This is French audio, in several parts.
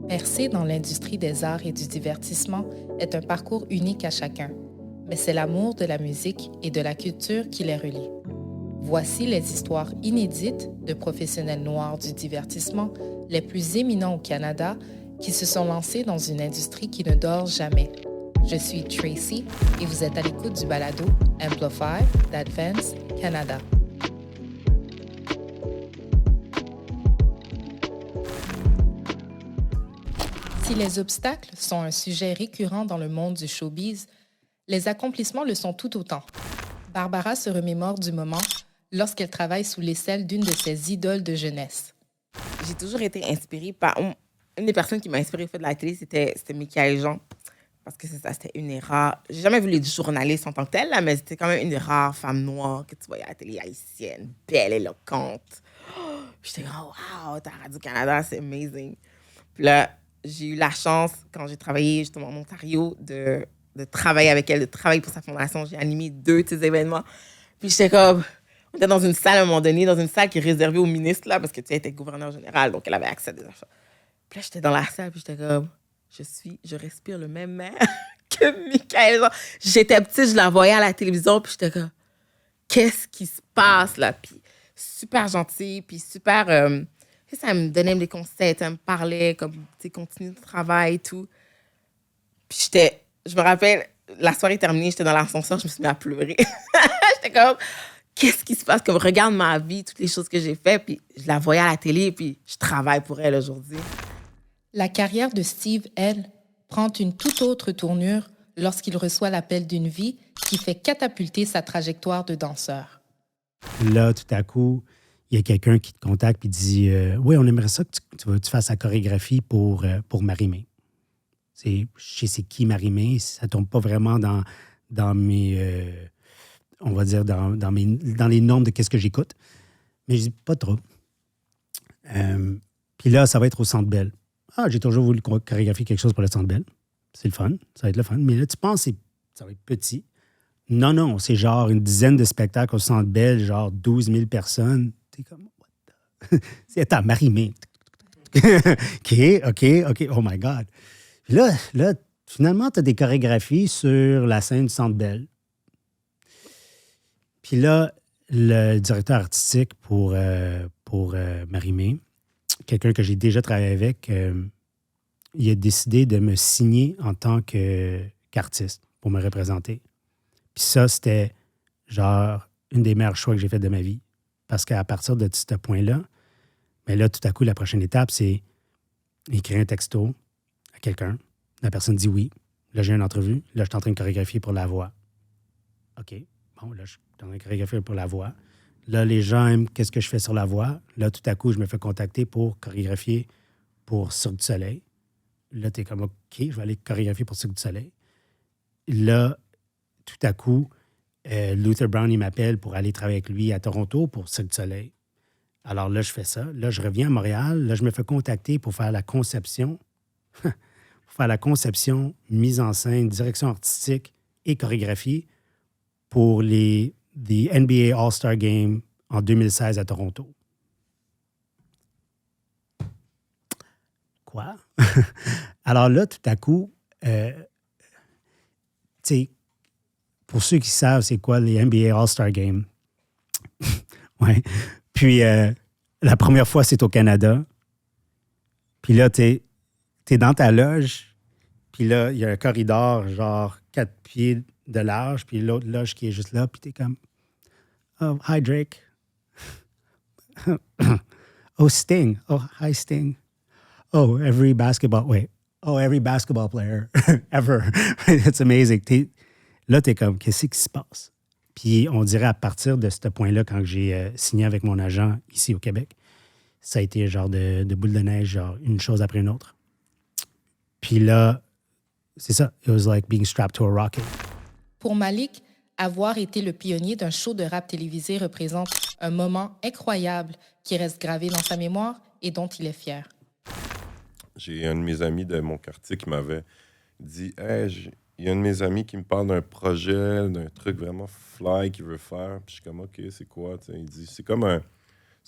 Percer dans l'industrie des arts et du divertissement est un parcours unique à chacun, mais c'est l'amour de la musique et de la culture qui les relie. Voici les histoires inédites de professionnels noirs du divertissement les plus éminents au Canada qui se sont lancés dans une industrie qui ne dort jamais. Je suis Tracy et vous êtes à l'écoute du balado Amplify d'Advance Canada. Si les obstacles sont un sujet récurrent dans le monde du showbiz, les accomplissements le sont tout autant. Barbara se remémore du moment lorsqu'elle travaille sous l'aisselle d'une de ses idoles de jeunesse. J'ai toujours été inspirée par... Une des personnes qui m'a inspirée à faire de la télé, c'était Michaël Jean. Parce que c'est ça, c'était une des rares... J'ai jamais voulu être journaliste en tant que telle, là, mais c'était quand même une des rares femmes noires que tu voyais à la télé haïtienne, belle, éloquente. Puis j'étais comme, oh, wow, t'as Radio-Canada, c'est amazing. Puis là, j'ai eu la chance, quand j'ai travaillé justement en Ontario, de travailler avec elle, de travailler pour sa fondation. J'ai animé 2 de ses événements. Puis j'étais comme... On était dans une salle à un moment donné, dans une salle qui est réservée aux ministres, là, parce que tu sais, elle était gouverneur général, donc elle avait accès à des affaires. Puis là, j'étais dans la salle, puis j'étais comme... Je respire le même air que Michaël. J'étais petite, je la voyais à la télévision, puis j'étais comme... Qu'est-ce qui se passe, là? Puis super gentille, puis super... ça me donnait des conseils, elle me parlait, comme, tu sais, continue le travail et tout. Puis je me rappelle, la soirée terminée, j'étais dans l'ascenseur, je me suis mis à pleurer. J'étais comme, qu'est-ce qui se passe? Comme, regarde ma vie, toutes les choses que j'ai faites, puis je la voyais à la télé, puis je travaille pour elle aujourd'hui. La carrière de Steve, elle, prend une toute autre tournure lorsqu'il reçoit l'appel d'une vie qui fait catapulter sa trajectoire de danseur. Là, tout à coup, il y a quelqu'un qui te contacte et dit oui, on aimerait ça que tu fasses la chorégraphie pour Marie-Mé. Je sais c'est qui Marie-Mé, ça tombe pas vraiment dans mes... on va dire dans les normes de qu'est-ce que j'écoute. Mais je dis pas trop. Puis là, ça va être au Centre Bell. Ah, j'ai toujours voulu chorégraphier quelque chose pour le Centre Bell. C'est le fun, ça va être le fun. Mais là, tu penses que ça va être petit. Non, c'est genre une dizaine de spectacles au Centre Bell, genre 12 000 personnes. T'es comme, what the... C'est à Marie-Mé. OK, oh my God. Puis là finalement, tu as des chorégraphies sur la scène du Centre Bell. Puis là, le directeur artistique pour Marie-Mé, quelqu'un que j'ai déjà travaillé avec, il a décidé de me signer en tant qu'artiste pour me représenter. Puis ça, c'était genre une des meilleures choix que j'ai fait de ma vie. Parce qu'à partir de ce point-là, mais là, tout à coup, la prochaine étape, c'est écrire un texto à quelqu'un. La personne dit oui. Là, j'ai une entrevue. Là, je suis en train de chorégraphier pour la voix. OK. Bon, là, je suis en train de chorégraphier pour la voix. Là, les gens aiment qu'est-ce que je fais sur la voix. Là, tout à coup, je me fais contacter pour chorégraphier pour Cirque du Soleil. Là, tu es comme, OK, je vais aller chorégraphier pour Cirque du Soleil. Là, tout à coup, Luther Brown, il m'appelle pour aller travailler avec lui à Toronto pour Cirque du Soleil. Alors là, je fais ça. Là, je reviens à Montréal. Là, je me fais contacter pour faire la conception. Pour faire la conception, mise en scène, direction artistique et chorégraphie pour the NBA All-Star Game en 2016 à Toronto. Quoi? Alors là, tout à coup, tu sais, pour ceux qui savent c'est quoi les NBA All-Star Games, ouais. Puis la première fois, c'est au Canada. Puis là, t'es dans ta loge. Puis là, il y a un corridor, genre 4 pieds de large. Puis l'autre loge qui est juste là. Puis t'es comme, oh, hi Drake. Oh, Sting. Oh, hi Sting. Oh, every basketball player ever. It's amazing. Là, t'es comme, qu'est-ce qui se passe? Puis on dirait à partir de ce point-là, quand j'ai signé avec mon agent ici au Québec, ça a été genre de boule de neige, genre une chose après une autre. Puis là, c'est ça. It was like being strapped to a rocket. Pour Malik, avoir été le pionnier d'un show de rap télévisé représente un moment incroyable qui reste gravé dans sa mémoire et dont il est fier. J'ai un de mes amis de mon quartier qui m'avait dit « Hey, il y a un de mes amis qui me parle d'un projet, d'un truc vraiment fly qu'il veut faire. » Puis je suis comme « OK, c'est quoi? » Il dit « C'est comme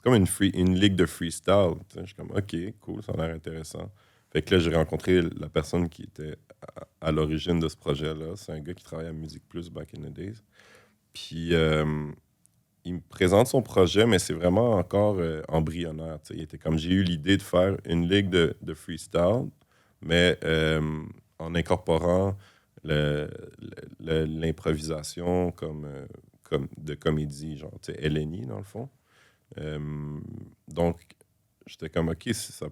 une ligue de freestyle. » Je suis comme « OK, cool, ça a l'air intéressant. » Fait que là, j'ai rencontré la personne qui était à l'origine de ce projet-là. C'est un gars qui travaillait à Musique Plus back in the days. Puis il me présente son projet, mais c'est vraiment encore embryonnaire. Il était comme j'ai eu l'idée de faire une ligue de freestyle, mais en incorporant l'improvisation comme de comédie, genre LNI dans le fond. Donc, j'étais comme, OK, ça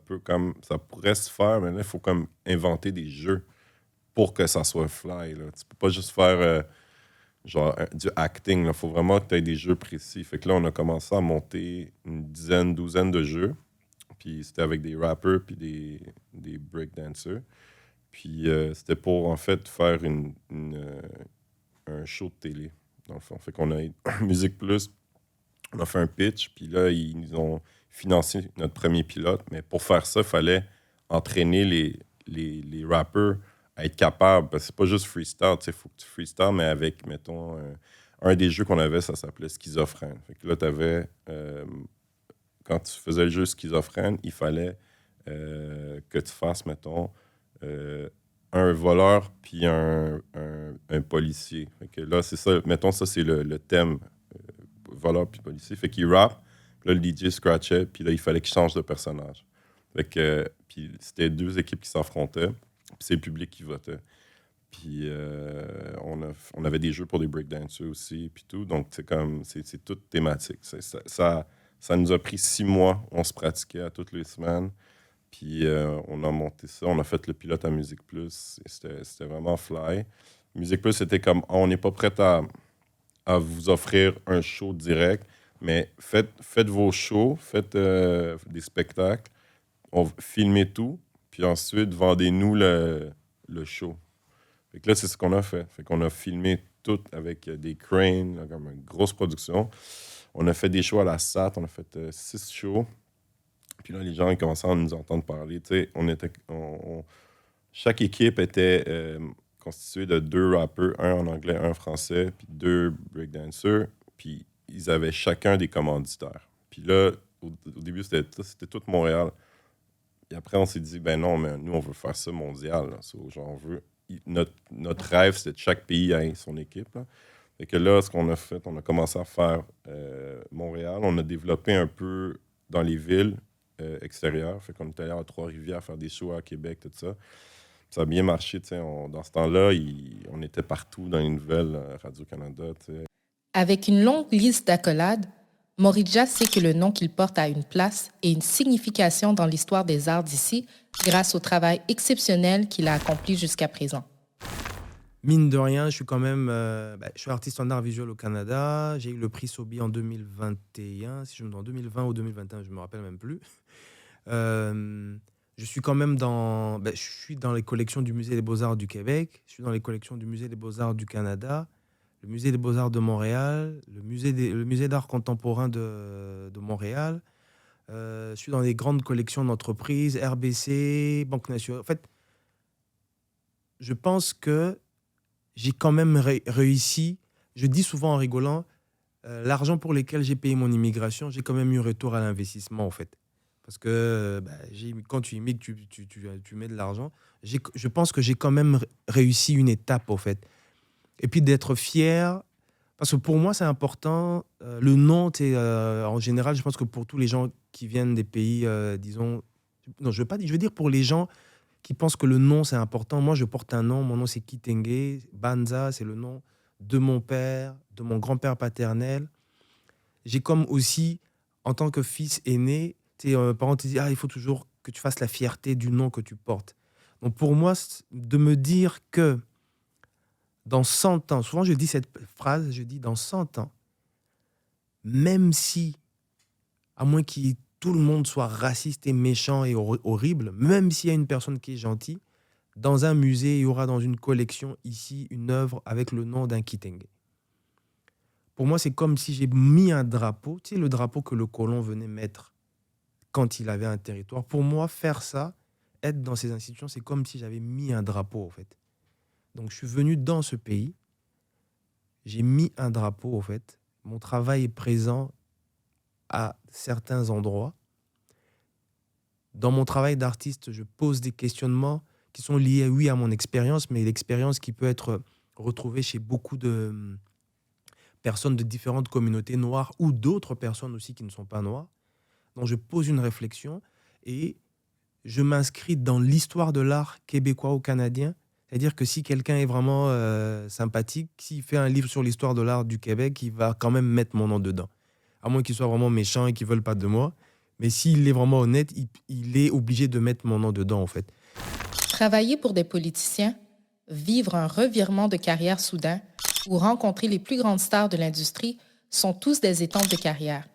pourrait se faire, mais là, il faut comme inventer des jeux pour que ça soit fly. Là. Tu peux pas juste faire du acting. Il faut vraiment que tu aies des jeux précis. Fait que là, on a commencé à monter une douzaine de jeux. Puis c'était avec des rappers puis des breakdancers. Puis c'était pour, en fait, faire un show de télé, dans le fond. Fait qu'on a Musique Plus, on a fait un pitch, puis là, ils nous ont financé notre premier pilote. Mais pour faire ça, il fallait entraîner les rappers à être capables. Parce que c'est pas juste freestyle, il faut que tu freestyle, mais avec, mettons, un des jeux qu'on avait, ça s'appelait Schizophrène. Fait que là, t'avais, quand tu faisais le jeu Schizophrène, il fallait que tu fasses, mettons, un voleur puis un policier. Fait que là, c'est ça, mettons, ça, c'est le thème, voleur puis policier. Fait qu'il rappe, puis là, le DJ scratchait, puis là, il fallait qu'il change de personnage. Fait que, puis c'était deux équipes qui s'affrontaient, puis c'est le public qui votait. Puis on avait des jeux pour des breakdancers aussi, puis tout. Donc, c'est tout thématique. Ça nous a pris 6 mois. On se pratiquait à toutes les semaines. Puis on a monté ça. On a fait le pilote à Musique Plus. Et c'était vraiment fly. Musique Plus, c'était comme, on n'est pas prêt à vous offrir un show direct, mais faites vos shows, faites des spectacles, filmez tout, puis ensuite, vendez-nous le show. Fait que là, c'est ce qu'on a fait. Fait qu'on a filmé tout avec des cranes, là, comme une grosse production. On a fait des shows à la SAT, on a fait 6 shows. Puis là, les gens ils commençaient à nous entendre parler. Tu sais, chaque équipe était constituée de 2 rappeurs, un en anglais, un en français, puis 2 breakdancers. Puis ils avaient chacun des commanditaires. Puis là, au début, c'était tout Montréal. Et après, on s'est dit, ben non, mais nous, on veut faire ça mondial. Là. So, genre, notre rêve, c'était que chaque pays ait son équipe. Là. Et que là, ce qu'on a fait, on a commencé à faire Montréal. On a développé un peu dans les villes extérieures. Fait qu'on est allé à Trois-Rivières faire des shows à Québec, tout ça. Ça a bien marché. Dans ce temps-là, on était partout dans les nouvelles, Radio-Canada. T'sais. Avec une longue liste d'accolades, Moridja sait que le nom qu'il porte a une place et une signification dans l'histoire des arts d'ici grâce au travail exceptionnel qu'il a accompli jusqu'à présent. Mine de rien, je suis quand même je suis artiste en art visuel au Canada. J'ai eu le prix Sobi en 2021, si je me trompe, en 2020 ou 2021, je me rappelle même plus. Je suis quand même je suis dans les collections du Musée des Beaux-Arts du Québec, je suis dans les collections du Musée des Beaux-Arts du Canada, le Musée des Beaux-Arts de Montréal, le Musée d'art contemporain de Montréal. Je suis dans les grandes collections d'entreprises, RBC, Banque nationale. En fait, je pense que j'ai quand même réussi. Je dis souvent en rigolant, l'argent pour lequel j'ai payé mon immigration, j'ai quand même eu retour à l'investissement, en fait. Parce que quand tu immigres, tu mets de l'argent. Je pense que j'ai quand même réussi une étape, en fait. Et puis d'être fier, parce que pour moi, c'est important. Le nom, en général, je pense que pour tous les gens qui viennent des pays, disons... Non, je veux dire pour les gens qui pensent que le nom, c'est important. Moi, je porte un nom. Mon nom, c'est Kitenge. Banza, c'est le nom de mon père, de mon grand-père paternel. J'ai comme aussi, en tant que fils aîné, mes parents te disent, il faut toujours que tu fasses la fierté du nom que tu portes. Donc pour moi, de me dire que dans 100 ans, souvent je dis cette phrase, je dis dans 100 ans, même si, à moins que tout le monde soit raciste et méchant et horrible, même s'il y a une personne qui est gentille, dans un musée, il y aura dans une collection ici une œuvre avec le nom d'un Kitenge. Pour moi, c'est comme si j'ai mis un drapeau, tu sais, le drapeau que le colon venait mettre quand il avait un territoire. Pour moi, faire ça, être dans ces institutions, c'est comme si j'avais mis un drapeau, en fait. Donc, je suis venu dans ce pays, j'ai mis un drapeau, en fait. Mon travail est présent à certains endroits. Dans mon travail d'artiste, je pose des questionnements qui sont liés, oui, à mon expérience, mais l'expérience qui peut être retrouvée chez beaucoup de personnes de différentes communautés noires ou d'autres personnes aussi qui ne sont pas noires. Donc, je pose une réflexion et je m'inscris dans l'histoire de l'art québécois ou canadien. C'est-à-dire que si quelqu'un est vraiment sympathique, s'il fait un livre sur l'histoire de l'art du Québec, il va quand même mettre mon nom dedans. À moins qu'il soit vraiment méchant et qu'il ne veuille pas de moi. Mais s'il est vraiment honnête, il est obligé de mettre mon nom dedans, en fait. Travailler pour des politiciens, vivre un revirement de carrière soudain ou rencontrer les plus grandes stars de l'industrie sont tous des étampes de carrière.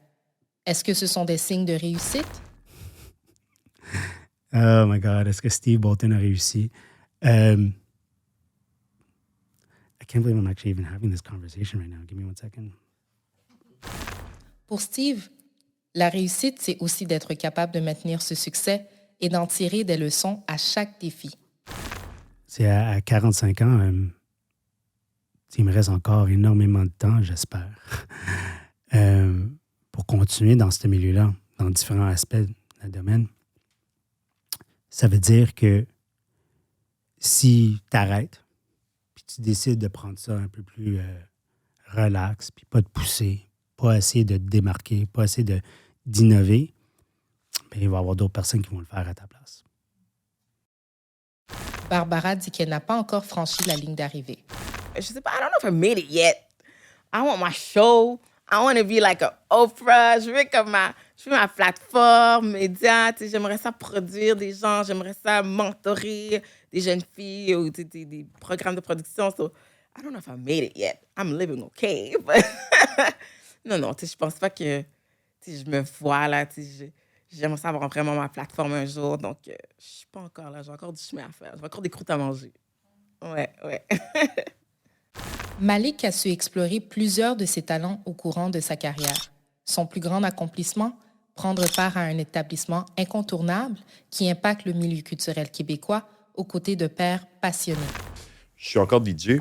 Est-ce que ce sont des signes de réussite? Oh my God, est-ce que Steve Bolton a réussi? I can't believe I'm actually even having this conversation right now. Give me 1 second. Pour Steve, la réussite, c'est aussi d'être capable de maintenir ce succès et d'en tirer des leçons à chaque défi. C'est à 45 ans, il me reste encore énormément de temps, j'espère, pour continuer dans ce milieu-là, dans différents aspects du domaine. Ça veut dire que si tu arrêtes, puis tu décides de prendre ça un peu plus relax, puis pas de pousser, pas essayer de te démarquer, pas essayer d'innover, bien, il va y avoir d'autres personnes qui vont le faire à ta place. Barbara dit qu'elle n'a pas encore franchi la ligne d'arrivée. Je sais pas, I don't know if I made it yet. I want my show. I want to be like a Oprah. Je veux ma plateforme, média. J'aimerais ça produire des gens. J'aimerais ça mentorer des jeunes filles ou des programmes de production. So, I don't know if I made it yet. I'm living okay. But non, je pense pas que je me vois là. J'aimerais ça avoir vraiment ma plateforme un jour. Donc, je suis pas encore là. J'ai encore du chemin à faire. J'ai encore des croûtes à manger. Ouais. Malik a su explorer plusieurs de ses talents au courant de sa carrière. Son plus grand accomplissement, prendre part à un établissement incontournable qui impacte le milieu culturel québécois aux côtés de pairs passionnés. Je suis encore DJ.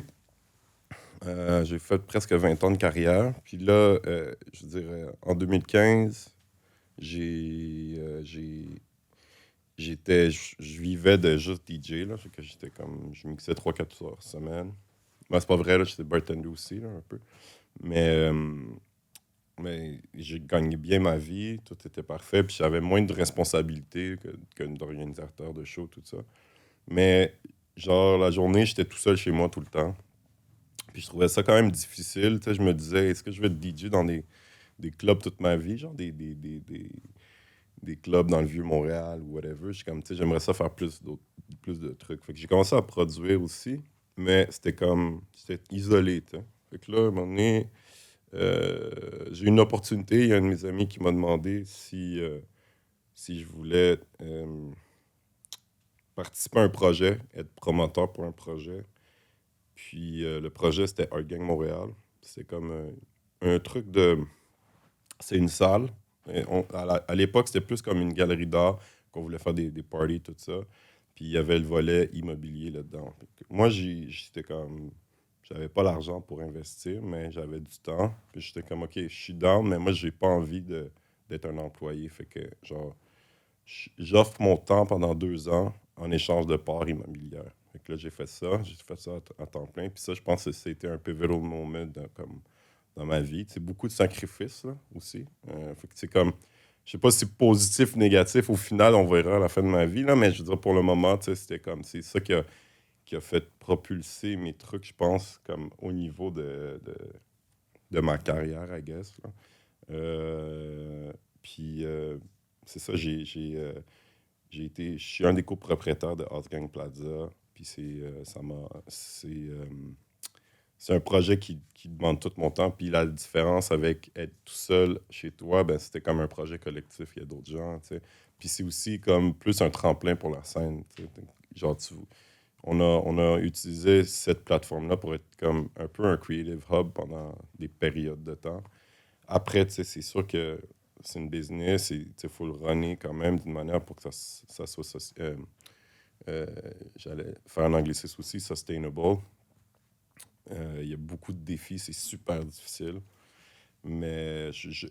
J'ai fait presque 20 ans de carrière. Puis là, je veux dire, en 2015, je vivais de juste DJ. Là, que je mixais 3-4 heures semaine. Ben, c'est pas vrai, là, j'étais bartender aussi, là, un peu. Mais j'ai gagné bien ma vie, tout était parfait, puis j'avais moins de responsabilités que d'organisateur de show, tout ça. Mais, genre, la journée, j'étais tout seul chez moi tout le temps. Puis je trouvais ça quand même difficile. Tu sais, je me disais, est-ce que je vais être DJ dans des clubs toute ma vie, genre des clubs dans le Vieux-Montréal ou whatever. Je suis comme, tu sais, j'aimerais ça faire plus de trucs. Fait que j'ai commencé à produire aussi. Mais c'était isolé, tu sais. Fait que là, à un moment donné, j'ai eu une opportunité. Il y a un de mes amis qui m'a demandé si je voulais participer à un projet, être promoteur pour un projet. Puis le projet, c'était Art Gang Montréal. C'est comme un truc de... C'est une salle. Et à l'époque, c'était plus comme une galerie d'art qu'on voulait faire des parties, tout ça. Puis il y avait le volet immobilier là-dedans. Moi, j'étais comme... J'avais pas l'argent pour investir, mais j'avais du temps. Puis j'étais comme, OK, je suis down, mais moi, j'ai pas envie d'être un employé. Fait que, genre, j'offre mon temps pendant 2 ans en échange de parts immobilières. Fait que là, j'ai fait ça à temps plein. Puis ça, je pense que c'était un pivotal moment dans ma vie. C'est beaucoup de sacrifices, là, aussi. Fait que c'est comme... Je sais pas si c'est positif ou négatif. Au final, on verra à la fin de ma vie, là, mais je veux dire, pour le moment, c'était comme... C'est ça qui a fait propulser mes trucs, je pense, comme au niveau de ma carrière, I guess. Puis, c'est ça, je suis un des copropriétaires de Art Gang Plaza. Puis c'est un projet qui demande tout mon temps. Puis la différence avec être tout seul chez toi, ben c'était comme un projet collectif. Il y a d'autres gens, tu sais. Puis c'est aussi comme plus un tremplin pour la scène. Tu sais. Genre, on a utilisé cette plateforme-là pour être comme un peu un creative hub pendant des périodes de temps. Après, tu sais, c'est sûr que c'est une business et il faut le runner quand même d'une manière pour que ça soit... j'allais faire un anglicisme aussi, sustainable. Il y a beaucoup de défis, c'est super difficile. Mais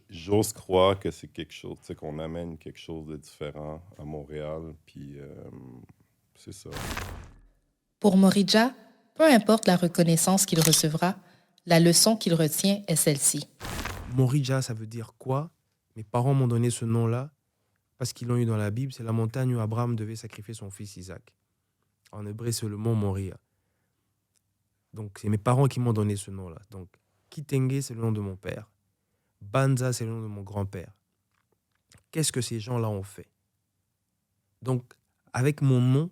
j'ose croire que c'est quelque chose, tu sais, qu'on amène quelque chose de différent à Montréal. Puis c'est ça. Pour Morija, peu importe la reconnaissance qu'il recevra, la leçon qu'il retient est celle-ci. Morija, ça veut dire quoi? Mes parents m'ont donné ce nom-là parce qu'ils l'ont eu dans la Bible. C'est la montagne où Abraham devait sacrifier son fils Isaac. En hébreu, c'est le mont Moria. Donc, c'est mes parents qui m'ont donné ce nom-là. Donc, Kitenge, c'est le nom de mon père. Banza, c'est le nom de mon grand-père. Qu'est-ce que ces gens-là ont fait? Donc, avec mon nom,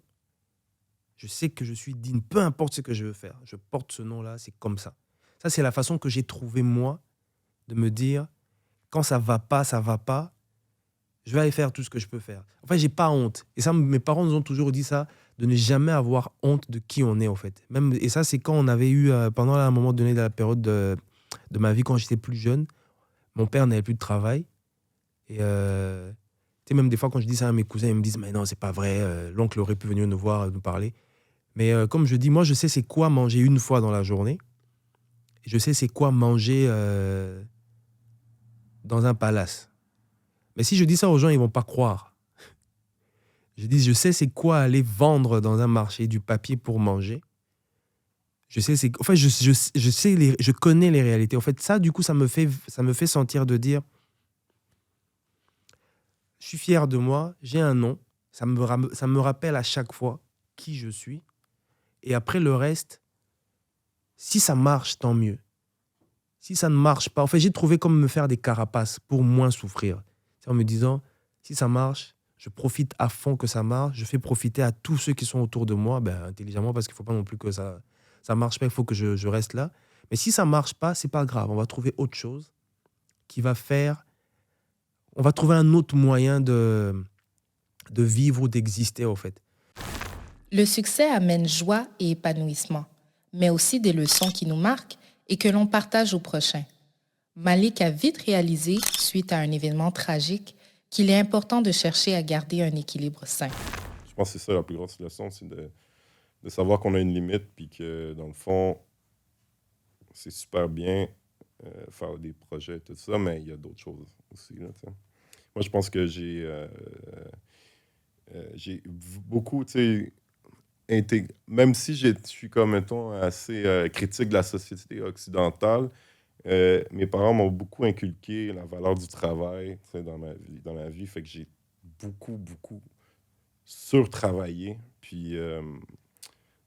je sais que je suis digne, peu importe ce que je veux faire. Je porte ce nom-là, c'est comme ça. Ça, c'est la façon que j'ai trouvé, moi, de me dire, quand ça va pas, je vais aller faire tout ce que je peux faire. En fait, j'ai pas honte. Et ça, mes parents nous ont toujours dit ça, de ne jamais avoir honte de qui on est, en fait. Même, et ça, c'est quand on avait eu, pendant un moment donné de la période de ma vie, quand j'étais plus jeune, mon père n'avait plus de travail. Et tu sais, même des fois, quand je dis ça à mes cousins, ils me disent, mais non, c'est pas vrai, l'oncle aurait pu venir nous voir, nous parler. Mais comme je dis, moi, je sais c'est quoi manger une fois dans la journée. Je sais c'est quoi manger dans un palace. Mais si je dis ça aux gens, ils vont pas croire. Je dis, je sais c'est quoi aller vendre dans un marché du papier pour manger. Je sais c'est, en fait, je sais je connais les réalités. En fait, ça, du coup, ça me fait sentir de dire, je suis fier de moi, j'ai un nom, ça me rappelle à chaque fois qui je suis. Et après le reste, si ça marche, tant mieux. Si ça ne marche pas, en fait, j'ai trouvé comme me faire des carapaces pour moins souffrir. C'est en me disant, si ça marche, je profite à fond que ça marche, je fais profiter à tous ceux qui sont autour de moi, intelligemment, parce qu'il ne faut pas non plus que ça marche pas, il faut que je reste là. Mais si ça ne marche pas, c'est pas grave, on va trouver autre chose qui va faire, on va trouver un autre moyen de vivre ou d'exister, en fait. Le succès amène joie et épanouissement, mais aussi des leçons qui nous marquent et que l'on partage au prochain. Malik a vite réalisé, suite à un événement tragique, qu'il est important de chercher à garder un équilibre sain. Je pense que c'est ça la plus grosse leçon, c'est de savoir qu'on a une limite, puis que dans le fond, c'est super bien faire des projets et tout ça, mais il y a d'autres choses aussi. Là, moi, je pense que j'ai beaucoup, tu sais, même si je suis comme, mettons, assez critique de la société occidentale, mes parents m'ont beaucoup inculqué la valeur du travail, tu sais, dans ma vie. Fait que j'ai beaucoup surtravaillé. Puis,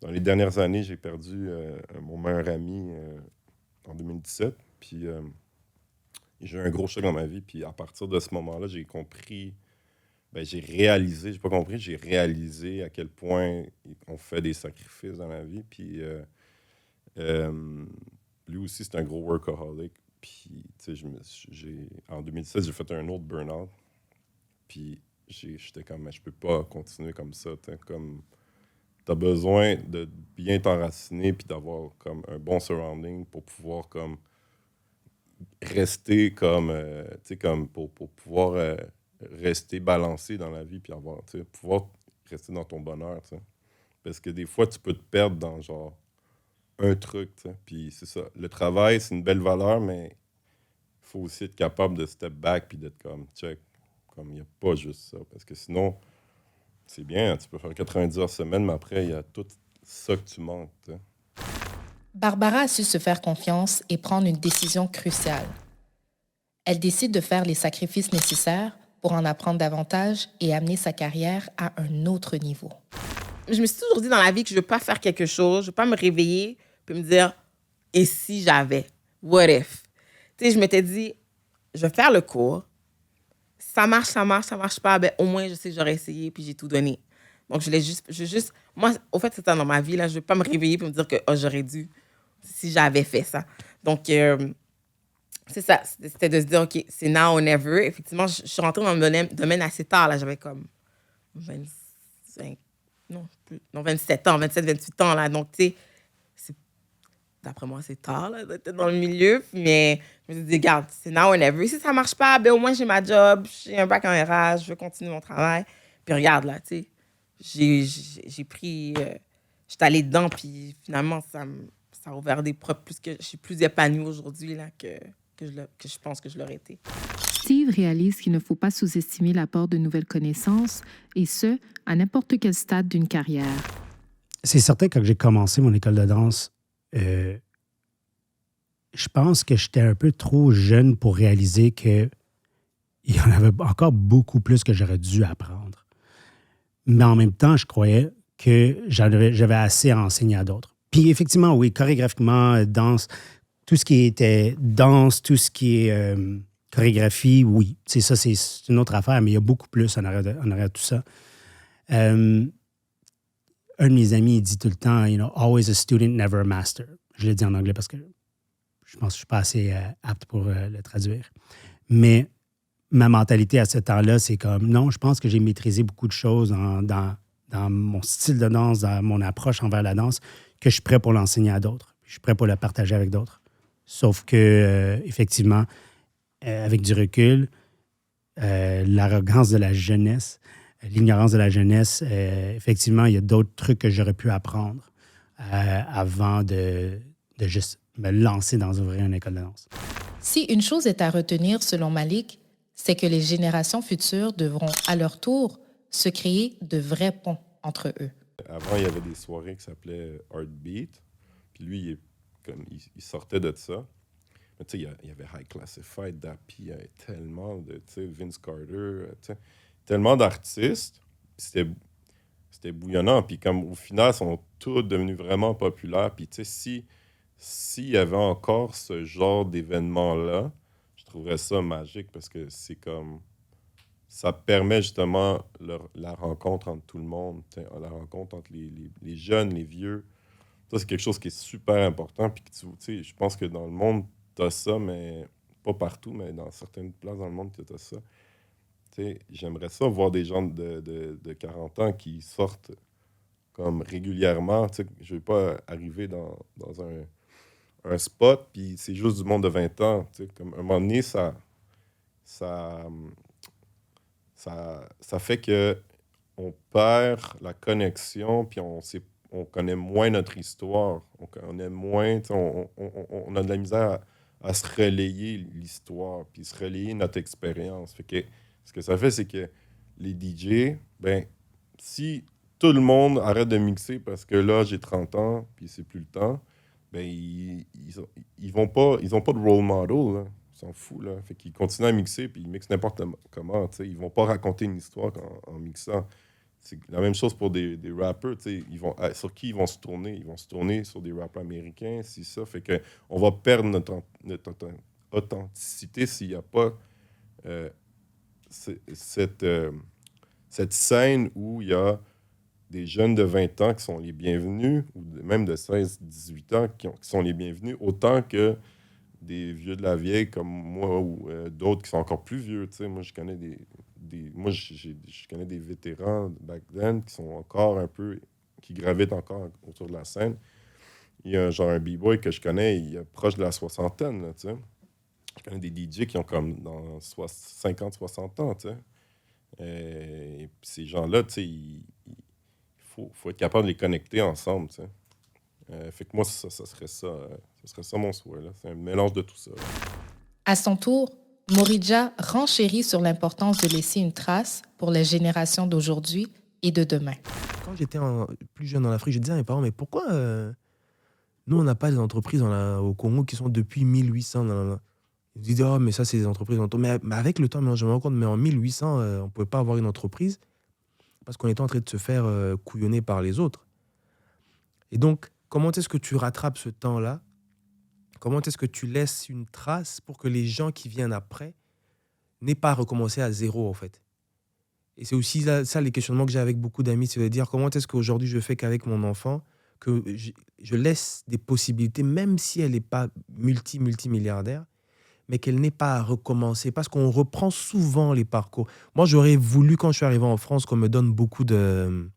dans les dernières années, j'ai perdu mon meilleur ami en 2017. Puis, j'ai eu un gros choc dans ma vie. Puis, à partir de ce moment-là, j'ai compris... j'ai réalisé à quel point on fait des sacrifices dans la vie. Puis, lui aussi, c'est un gros workaholic. Puis, tu sais, en 2016, j'ai fait un autre burn-out. Puis, j'étais comme, mais je peux pas continuer comme ça. Comme, t'as besoin de bien t'enraciner puis d'avoir comme un bon surrounding pour pouvoir comme rester comme, tu sais, comme pour pouvoir rester balancé dans la vie puis avoir, tu sais, pouvoir rester dans ton bonheur, tu sais. Parce que des fois, tu peux te perdre dans genre un truc, tu sais. Puis c'est ça. Le travail, c'est une belle valeur, mais il faut aussi être capable de step back puis d'être comme, check, comme il n'y a pas juste ça. Parce que sinon, c'est bien, hein, tu peux faire 90 heures semaine, mais après, il y a tout ça que tu manques, tu sais. Barbara a su se faire confiance et prendre une décision cruciale. Elle décide de faire les sacrifices nécessaires pour en apprendre davantage et amener sa carrière à un autre niveau. Je me suis toujours dit dans la vie que je ne veux pas faire quelque chose, je ne veux pas me réveiller puis me dire « et si j'avais? What if? » Tu sais, je m'étais dit « je vais faire le cours. Ça marche pas, au moins je sais que j'aurais essayé puis j'ai tout donné. » Donc, moi, au fait, c'est ça dans ma vie, là, je ne veux pas me réveiller puis me dire que j'aurais dû si j'avais fait ça. Donc, c'est ça, c'était de se dire, OK, c'est now or never. Effectivement, je suis rentrée dans le domaine assez tard, là, j'avais comme 27 ans, 27, 28 ans, là. Donc, tu sais, d'après moi, c'est tard, là, d'être dans le milieu. Mais je me suis dit, regarde, c'est now or never. Si ça ne marche pas, au moins, j'ai ma job, j'ai un bac en RH, je veux continuer mon travail. Puis regarde, là, tu sais, j'ai pris... j'étais allée dedans, puis finalement, ça a ouvert des portes plus que... Je suis plus épanouie aujourd'hui, là, que que je pense que je l'aurais été. Steve réalise qu'il ne faut pas sous-estimer l'apport de nouvelles connaissances, et ce, à n'importe quel stade d'une carrière. C'est certain que quand j'ai commencé mon école de danse, je pense que j'étais un peu trop jeune pour réaliser qu'il y en avait encore beaucoup plus que j'aurais dû apprendre. Mais en même temps, je croyais que j'avais assez à enseigner à d'autres. Puis effectivement, oui, chorégraphiquement, danse, tout ce qui était danse, tout ce qui est chorégraphie, oui. C'est ça, c'est une autre affaire, mais il y a beaucoup plus en arrière de tout ça. Un de mes amis, il dit tout le temps, always a student, never a master. Je le dis en anglais parce que je pense que je ne suis pas assez apte pour le traduire. Mais ma mentalité à ce temps-là, c'est comme, non, je pense que j'ai maîtrisé beaucoup de choses dans mon style de danse, dans mon approche envers la danse, que je suis prêt pour l'enseigner à d'autres. Je suis prêt pour le partager avec d'autres. Sauf que, effectivement, avec du recul, l'arrogance de la jeunesse, l'ignorance de la jeunesse, effectivement, il y a d'autres trucs que j'aurais pu apprendre avant de juste me lancer dans ouvrir une école de danse. Si une chose est à retenir selon Malik, c'est que les générations futures devront, à leur tour, se créer de vrais ponts entre eux. Avant, il y avait des soirées qui s'appelaient Art Beat. Puis lui, il sortait de ça. Mais tu sais, il y avait High Classified, Dappy, il y avait tellement de, tu sais, Vince Carter, tu sais, tellement d'artistes. Puis c'était bouillonnant. Puis comme au final, ils sont tous devenus vraiment populaires. Puis tu sais, s'il y avait encore ce genre d'événement-là, je trouverais ça magique parce que c'est comme... Ça permet justement la rencontre entre tout le monde, la rencontre entre les jeunes, les vieux. Ça, c'est quelque chose qui est super important. Puis, tu sais, je pense que dans le monde, tu as ça, mais pas partout, mais dans certaines places dans le monde, tu as ça. Tu sais, j'aimerais ça voir des gens de 40 ans qui sortent comme régulièrement. Tu sais, je ne vais pas arriver dans un spot, puis c'est juste du monde de 20 ans. Tu sais, comme à un moment donné, ça fait que on perd la connexion, puis on connaît moins notre histoire. On connaît moins, on a de la misère à se relayer l'histoire, puis se relayer notre expérience. Fait que ce que ça fait, c'est que les DJ, ben, si tout le monde arrête de mixer parce que là, j'ai 30 ans, puis c'est plus le temps, ben, ils ont pas de role model, là. Ils s'en foutent, là. Fait qu'ils continuent à mixer, puis ils mixent n'importe comment, tu sais. Ils vont pas raconter une histoire en mixant. C'est la même chose pour des rappers, tu sais. Sur qui ils vont se tourner? Ils vont se tourner sur des rappers américains, c'est ça. Fait que on va perdre notre authenticité s'il n'y a pas cette scène où il y a des jeunes de 20 ans qui sont les bienvenus, ou même de 16-18 ans qui sont les bienvenus, autant que des vieux de la vieille comme moi ou d'autres qui sont encore plus vieux. Tu sais, moi, je connais je connais des vétérans back then qui sont encore un peu, qui gravitent encore autour de la scène. Il y a un b-boy que je connais, il est proche de la soixantaine, là, tu sais. Je connais des DJ qui ont comme dans 50-60 ans, tu sais. Et ces gens-là, tu sais, il faut être capable de les connecter ensemble, tu sais. Fait que moi, ça serait ça. Ce serait ça mon souhait, là. C'est un mélange de tout ça, là. À son tour, Morija renchérit sur l'importance de laisser une trace pour les générations d'aujourd'hui et de demain. Quand j'étais plus jeune en Afrique, je disais à mes parents, mais pourquoi nous, on n'a pas des entreprises au Congo qui sont depuis 1800 Ils me disaient, oh, mais ça, c'est des entreprises. Mais avec le temps, je me rends compte, mais en 1800, on ne pouvait pas avoir une entreprise parce qu'on était en train de se faire couillonner par les autres. Et donc, comment est-ce que tu rattrapes ce temps-là? Comment est-ce que tu laisses une trace pour que les gens qui viennent après n'aient pas à recommencer à zéro, en fait? Et c'est aussi ça les questionnements que j'ai avec beaucoup d'amis, c'est de dire comment est-ce qu'aujourd'hui je fais qu'avec mon enfant, que je laisse des possibilités, même si elle n'est pas multimilliardaire, mais qu'elle n'ait pas à recommencer, parce qu'on reprend souvent les parcours. Moi, j'aurais voulu, quand je suis arrivé en France, qu'on me donne beaucoup de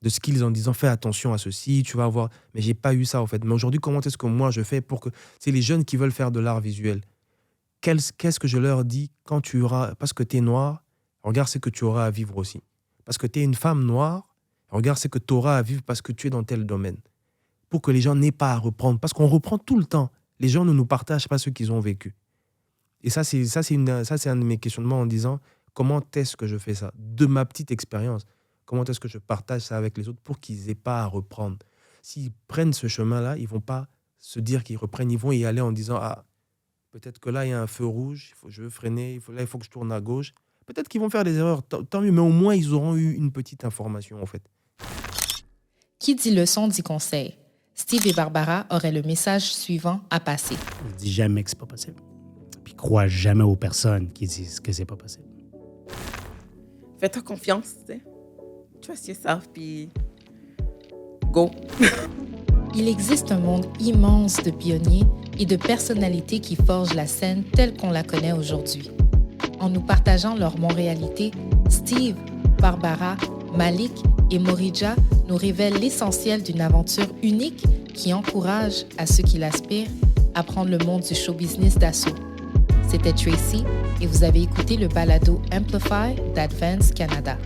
skills en disant fais attention à ceci, tu vas voir. Mais j'ai pas eu ça, en fait. Mais aujourd'hui, comment est-ce que moi je fais pour que... C'est les jeunes qui veulent faire de l'art visuel. Qu'est-ce que je leur dis quand tu auras... Parce que tu es noir, regarde ce que tu auras à vivre aussi. Parce que tu es une femme noire, regarde ce que tu auras à vivre parce que tu es dans tel domaine. Pour que les gens n'aient pas à reprendre. Parce qu'on reprend tout le temps. Les gens ne nous partagent pas ce qu'ils ont vécu. Et ça, c'est un de mes questionnements en disant comment est-ce que je fais ça de ma petite expérience. Comment est-ce que je partage ça avec les autres pour qu'ils n'aient pas à reprendre. S'ils prennent ce chemin-là, ils ne vont pas se dire qu'ils reprennent. Ils vont y aller en disant ah, peut-être que là, il y a un feu rouge, je veux freiner, il faut que je tourne à gauche. Peut-être qu'ils vont faire des erreurs, tant mieux, mais au moins, ils auront eu une petite information, en fait. Qui dit leçon dit conseil. Steve et Barbara auraient le message suivant à passer. Je dis jamais que c'est pas possible. Puis crois jamais aux personnes qui disent que c'est pas possible. Fais-toi confiance, tu sais. Trust yourself, puis go. Il existe un monde immense de pionniers et de personnalités qui forgent la scène telle qu'on la connaît aujourd'hui. En nous partageant leur montréalité, Steve, Barbara, Malik et Morija nous révèlent l'essentiel d'une aventure unique qui encourage à ceux qui l'aspirent à prendre le monde du show business d'assaut. C'était Tracy et vous avez écouté le balado Amplify d'Advance Canada.